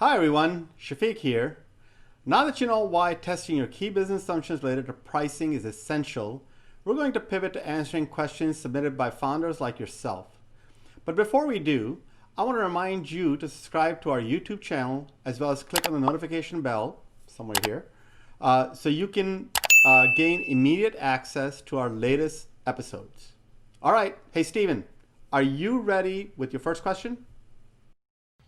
Hi everyone, Shafiq here. Now that you know why testing your key business assumptions related to pricing is essential, we're going to pivot to answering questions submitted by founders like yourself. But before we do, I want to remind you to subscribe to our YouTube channel as well as click on the notification bell somewhere here so you can gain immediate access to our latest episodes. All right, hey Steven, are you ready with your first question?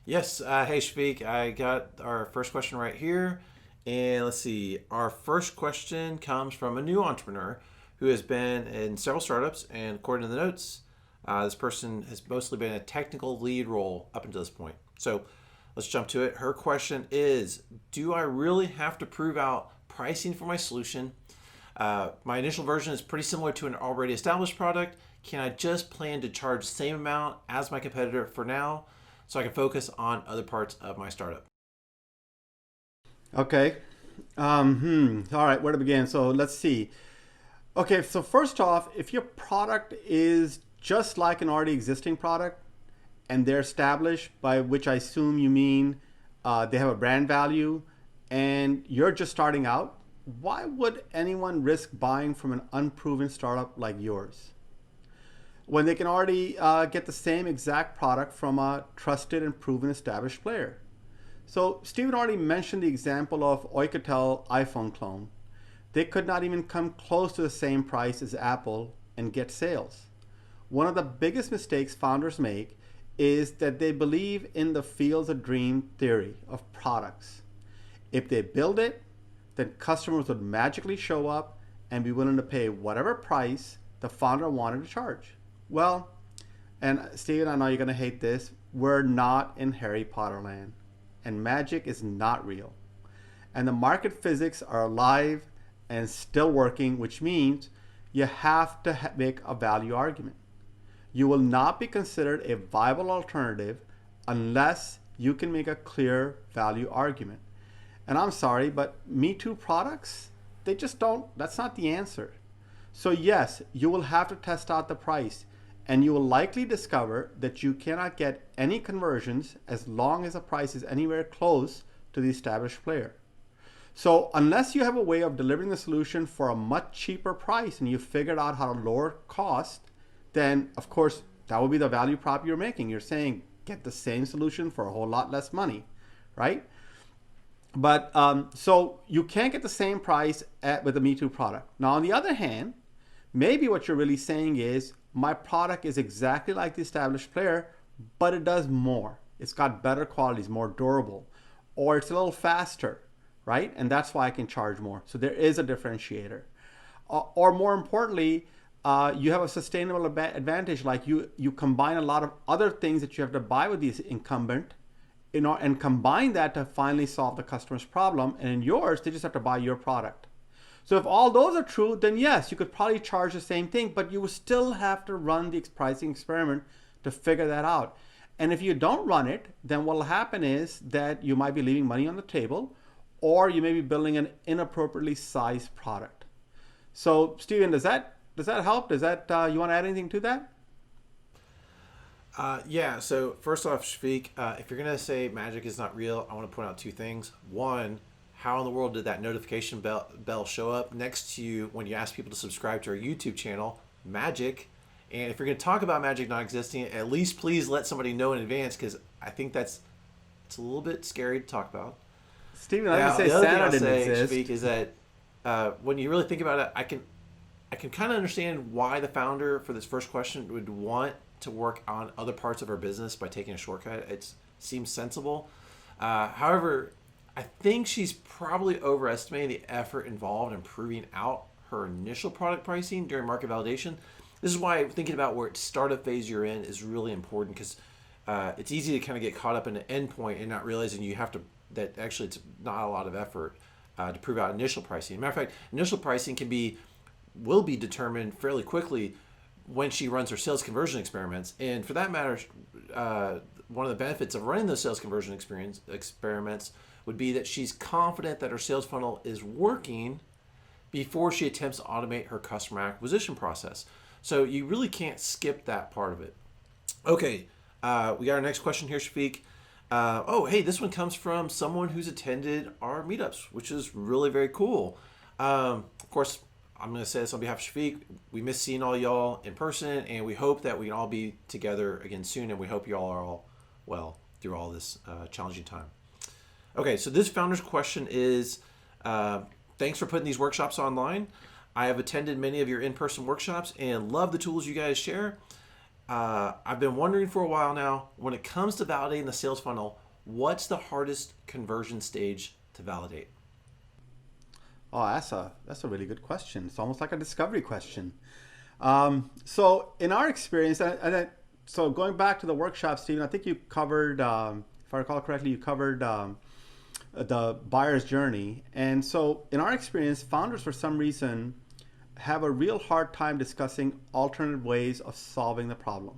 Yes. Hey, Shafiq. I got our first question right here. And let's see. Our first question comes from a new entrepreneur who has been in several startups. And according to the notes, this person has mostly been a technical lead role up until this point. So let's jump to it. Her question is, do I really have to prove out pricing for my solution? My initial version is pretty similar to an already established product. Can I just plan to charge the same amount as my competitor for now, so I can focus on other parts of my startup? Okay. All right, where to begin? So let's see. Okay, so first off, if your product is just like an already existing product and they're established, by which I assume you mean they have a brand value and you're just starting out, why would anyone risk buying from an unproven startup like yours when they can already get the same exact product from a trusted and proven established player? So Steven already mentioned the example of Oiketel iPhone clone. They could not even come close to the same price as Apple and get sales. One of the biggest mistakes founders make is that they believe in the fields of dream theory of products. If they build it, then customers would magically show up and be willing to pay whatever price the founder wanted to charge. Well, and Steven, I know you're going to hate this, we're not in Harry Potter land, and magic is not real. And the market physics are alive and still working, which means you have to make a value argument. You will not be considered a viable alternative unless you can make a clear value argument. And I'm sorry, but Me Too products, they just don't, that's not the answer. So yes, you will have to test out the price, and you will likely discover that you cannot get any conversions as long as the price is anywhere close to the established player. So unless you have a way of delivering the solution for a much cheaper price and you figured out how to lower cost, then of course that would be the value prop you're making. You're saying get the same solution for a whole lot less money, right? But so you can't get the same price with a Me Too product. Now on the other hand, maybe what you're really saying is my product is exactly like the established player, but it does more. It's got better qualities, more durable, or it's a little faster, right? And that's why I can charge more. So there is a differentiator. Or more importantly, you have a sustainable advantage, like you combine a lot of other things that you have to buy with these incumbent, and combine that to finally solve the customer's problem. And in yours, they just have to buy your product. So if all those are true, then yes, you could probably charge the same thing, but you will still have to run the pricing experiment to figure that out. And if you don't run it, then what will happen is that you might be leaving money on the table, or you may be building an inappropriately sized product. So Steven, does that help? Does that you want to add anything to that? Yeah. So first off, Shafiq, if you're gonna say magic is not real, I want to point out two things. One, how in the world did that notification bell show up next to you when you ask people to subscribe to our YouTube channel? Magic. And if you're going to talk about magic not existing, at least please let somebody know in advance, because I think it's a little bit scary to talk about. Steven, I Now, didn't say the other thing Santa I'll didn't say, exist. Shafiq, is that when you really think about it, I can kind of understand why the founder for this first question would want to work on other parts of our business by taking a shortcut. It seems sensible. However, I think she's probably overestimating the effort involved in proving out her initial product pricing during market validation. This is why thinking about where startup phase you're in is really important, because it's easy to kind of get caught up in the end point and not realizing that actually it's not a lot of effort to prove out initial pricing. Matter of fact, initial pricing will be determined fairly quickly when she runs her sales conversion experiments. And for that matter, one of the benefits of running those sales conversion experiments would be that she's confident that her sales funnel is working before she attempts to automate her customer acquisition process. So you really can't skip that part of it. Okay, we got our next question here, Shafiq. Oh, hey, this one comes from someone who's attended our meetups, which is really very cool. Of course, I'm going to say this on behalf of Shafiq. We miss seeing all y'all in person, and we hope that we can all be together again soon, and we hope y'all are all well through all this challenging time. Okay, so this founder's question is, thanks for putting these workshops online. I have attended many of your in-person workshops and love the tools you guys share. I've been wondering for a while now, when it comes to validating the sales funnel, what's the hardest conversion stage to validate? Oh, that's a really good question. It's almost like a discovery question. So in our experience, so going back to the workshop, Stephen, I think you covered, if I recall correctly, you covered the buyer's journey. And so in our experience, founders for some reason have a real hard time discussing alternative ways of solving the problem.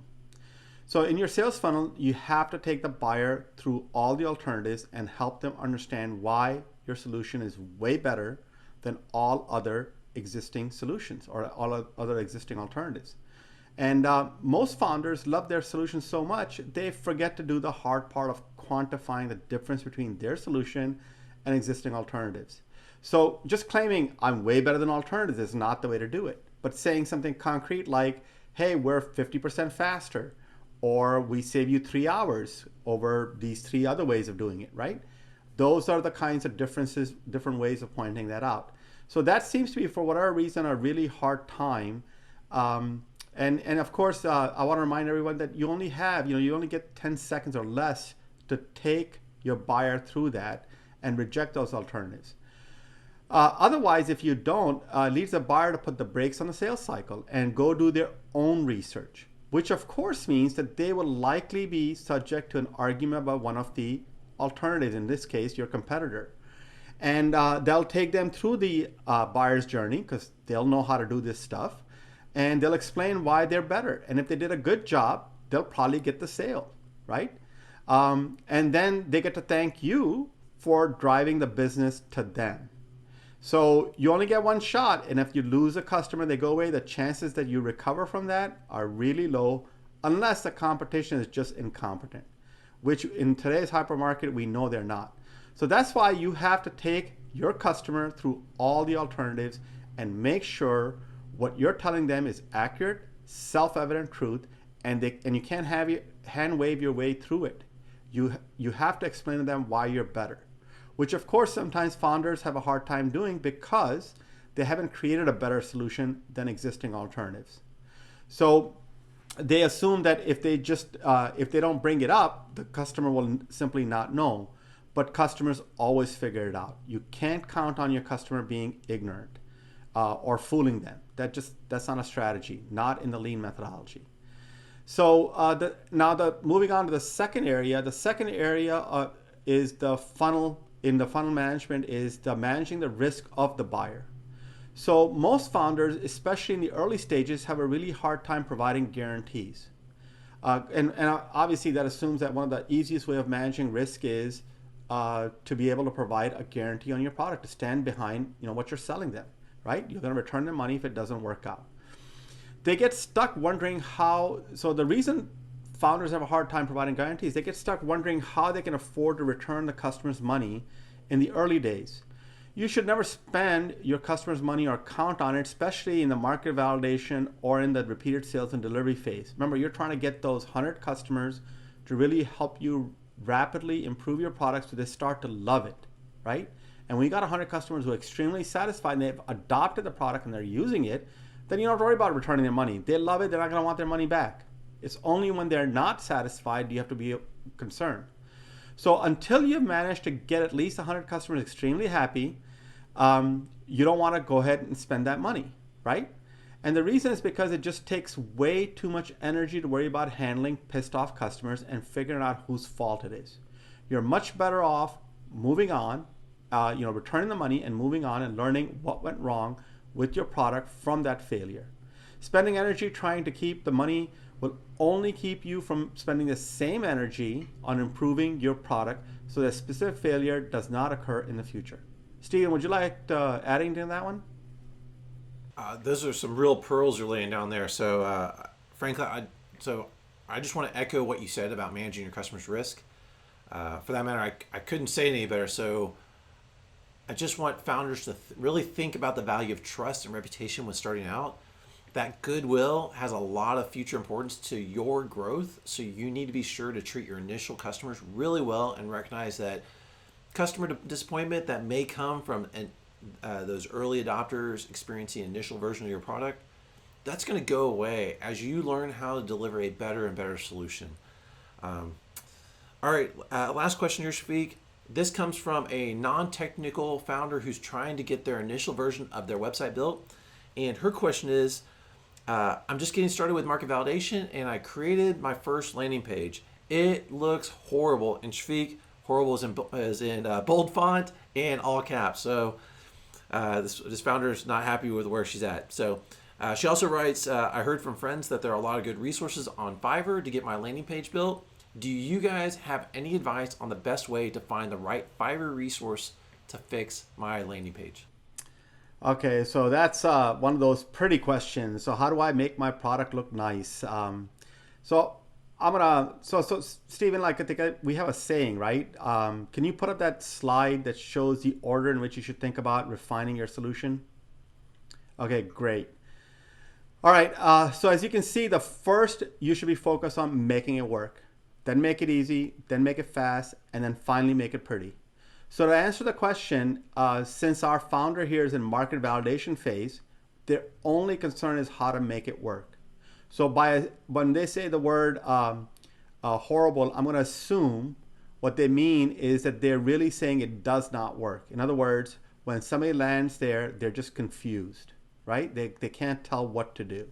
So in your sales funnel, you have to take the buyer through all the alternatives and help them understand why your solution is way better than all other existing solutions or all other existing alternatives. And most founders love their solution so much, they forget to do the hard part of quantifying the difference between their solution and existing alternatives. So just claiming I'm way better than alternatives is not the way to do it. But saying something concrete like, hey, we're 50% faster, or we save you 3 hours over these 3 other ways of doing it, right? Those are the kinds of differences, different ways of pointing that out. So that seems to be, for whatever reason, a really hard time. And of course, I want to remind everyone that you only have, you only get 10 seconds or less to take your buyer through that and reject those alternatives. Otherwise, if you don't, leaves the buyer to put the brakes on the sales cycle and go do their own research, which of course means that they will likely be subject to an argument about one of the alternatives, in this case, your competitor. And they'll take them through the buyer's journey because they'll know how to do this stuff. And they'll explain why they're better. And if they did a good job, they'll probably get the sale, right? And then they get to thank you for driving the business to them. So you only get one shot, and if you lose a customer, they go away, the chances that you recover from that are really low unless the competition is just incompetent, which in today's hypermarket, we know they're not. So that's why you have to take your customer through all the alternatives and make sure what you're telling them is accurate, self-evident truth, and you can't hand wave your way through it. You have to explain to them why you're better, which of course sometimes founders have a hard time doing because they haven't created a better solution than existing alternatives. So they assume that if they don't bring it up, the customer will simply not know. But customers always figure it out. You can't count on your customer being ignorant or fooling them. That's not a strategy, not in the lean methodology. So moving on to the second area. The second area is the funnel. In the funnel management is the managing the risk of the buyer. So most founders, especially in the early stages, have a really hard time providing guarantees. And obviously that assumes that one of the easiest way of managing risk is to be able to provide a guarantee on your product, to stand behind what you're selling them, right? You're going to return their money if it doesn't work out. They get stuck wondering how, so the reason founders have a hard time providing guarantees, they get stuck wondering how they can afford to return the customer's money in the early days. You should never spend your customer's money or count on it, especially in the market validation or in the repeated sales and delivery phase. Remember, you're trying to get those 100 customers to really help you rapidly improve your products so they start to love it, right? And when you got 100 customers who are extremely satisfied and they've adopted the product and they're using it, then you don't have to worry about returning their money. They love it, they're not going to want their money back. It's only when they're not satisfied do you have to be concerned. So until you've managed to get at least 100 customers extremely happy, you don't want to go ahead and spend that money, right? And the reason is because it just takes way too much energy to worry about handling pissed off customers and figuring out whose fault it is. You're much better off moving on, returning the money and moving on and learning what went wrong with your product from that failure. Spending energy trying to keep the money will only keep you from spending the same energy on improving your product so that specific failure does not occur in the future. Steven, would you like adding to that one? Those are some real pearls you're laying down there. So, frankly, I just want to echo what you said about managing your customer's risk. For that matter, I couldn't say it any better. So I just want founders to really think about the value of trust and reputation when starting out. That goodwill has a lot of future importance to your growth. So you need to be sure to treat your initial customers really well and recognize that customer disappointment that may come from those early adopters experiencing the initial version of your product, that's going to go away as you learn how to deliver a better and better solution. All right, last question here, Shafiq. This comes from a non-technical founder who's trying to get their initial version of their website built. And her question is, I'm just getting started with market validation and I created my first landing page. It looks horrible. And Shafiq, horrible is in bold font and all caps. So this founder is not happy with where she's at. So she also writes, I heard from friends that there are a lot of good resources on Fiverr to get my landing page built. Do you guys have any advice on the best way to find the right Fiverr resource to fix my landing page? Okay, so that's one of those pretty questions. So how do I make my product look nice? So I'm gonna, so Stephen, like I think we have a saying, right? Can you put up that slide that shows the order in which you should think about refining your solution? Okay, great. All right, so as you can see, the first you should be focused on making it work, then make it easy, then make it fast, and then finally make it pretty. So to answer the question, since our founder here is in market validation phase, their only concern is how to make it work. So when they say the word horrible, I'm going to assume what they mean is that they're really saying it does not work. In other words, when somebody lands there, they're just confused, right? They can't tell what to do.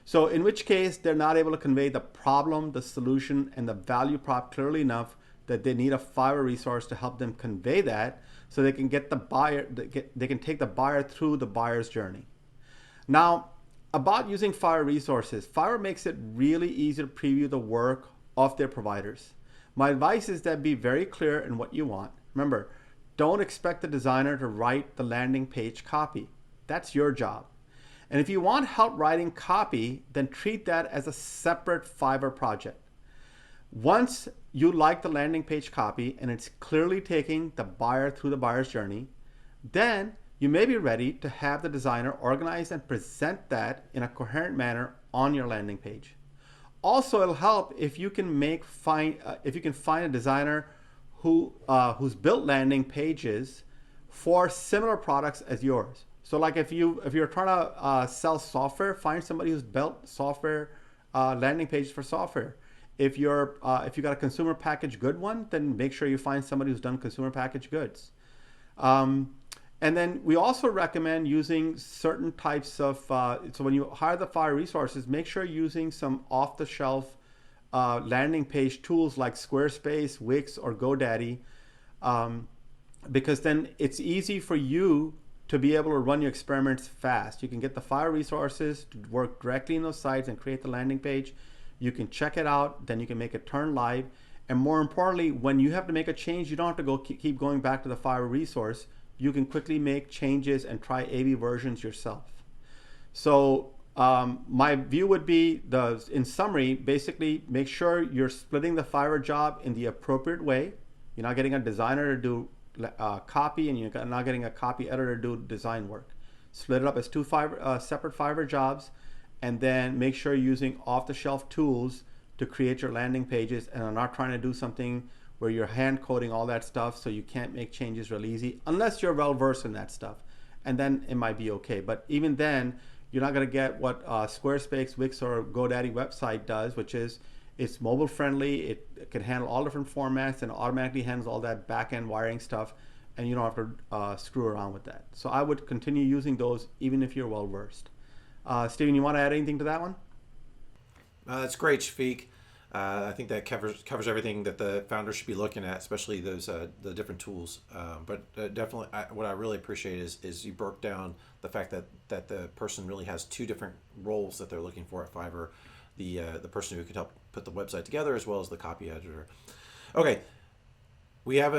So in which case, they're not able to convey the problem, the solution, and the value prop clearly enough that they need a Fiverr resource to help them convey that so they can get the buyer, they can take the buyer through the buyer's journey. Now, about using Fiverr resources, Fiverr makes it really easy to preview the work of their providers. My advice is that be very clear in what you want. Remember, don't expect the designer to write the landing page copy. That's your job. And if you want help writing copy, then treat that as a separate Fiverr project. Once you like the landing page copy and it's clearly taking the buyer through the buyer's journey, then you may be ready to have the designer organize and present that in a coherent manner on your landing page. Also, it'll help if you can find a designer who's built landing pages for similar products as yours. So like if you're trying to sell software, find somebody who's built software landing pages for software. If you got a consumer packaged good one, then make sure you find somebody who's done consumer packaged goods. And then we also recommend using certain types of, so when you hire the Fiverr resources, make sure you're using some off-the-shelf landing page tools like Squarespace, Wix, or GoDaddy, because then it's easy for you to be able to run your experiments fast. You can get the Fiverr resources to work directly in those sites and create the landing page. You can check it out, then you can make it turn live. And more importantly, when you have to make a change, you don't have to go keep going back to the Fiverr resource. You can quickly make changes and try A/B versions yourself. So my view would be, in summary, basically make sure you're splitting the Fiverr job in the appropriate way. You're not getting a designer to do copy, and you're not getting a copy editor to do design work. Split it up as two separate Fiverr jobs, and then make sure you're using off-the-shelf tools to create your landing pages and are not trying to do something where you're hand coding all that stuff so you can't make changes real easy unless you're well versed in that stuff, and then it might be okay. But even then, you're not going to get what Squarespace, Wix, or GoDaddy website does, which is it's mobile friendly, it can handle all different formats and automatically handles all that back-end wiring stuff, and you don't have to screw around with that. So I would continue using those even if you're well versed. Steven, you want to add anything to that one? That's great, Shafiq. I think that covers everything that the founder should be looking at, especially those the different tools. But definitely, what I really appreciate is you broke down the fact that the person really has two different roles that they're looking for at Fiverr: the person who could help put the website together, as well as the copy editor. Okay, we have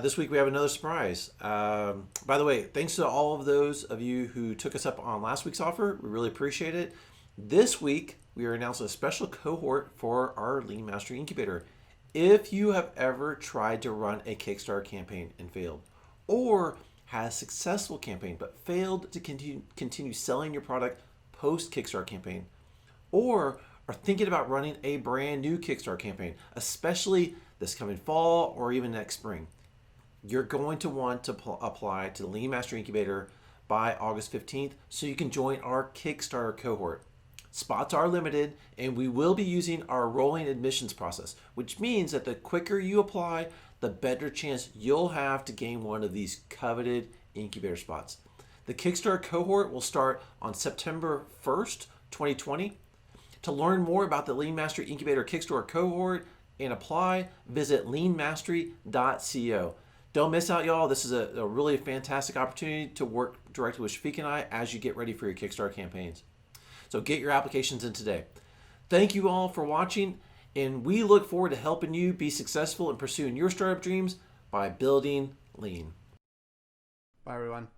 this week we have another surprise. By the way, thanks to all of those of you who took us up on last week's offer. We really appreciate it. This week, we are announcing a special cohort for our LeanMastery Incubator. If you have ever tried to run a Kickstarter campaign and failed, or had a successful campaign but failed to continue selling your product post Kickstarter campaign, or are thinking about running a brand new Kickstarter campaign, especially this coming fall or even next spring, you're going to want to apply to the LeanMastery Incubator by August 15th so you can join our Kickstarter cohort. Spots are limited, and we will be using our rolling admissions process, which means that the quicker you apply, the better chance you'll have to gain one of these coveted incubator spots. The Kickstarter cohort will start on September 1st, 2020. To learn more about the LeanMastery Incubator Kickstarter cohort and apply, visit leanmastery.co. Don't miss out, y'all. This is a really fantastic opportunity to work directly with Shafiq and I as you get ready for your Kickstarter campaigns. So get your applications in today. Thank you all for watching, and we look forward to helping you be successful in pursuing your startup dreams by building Lean. Bye, everyone.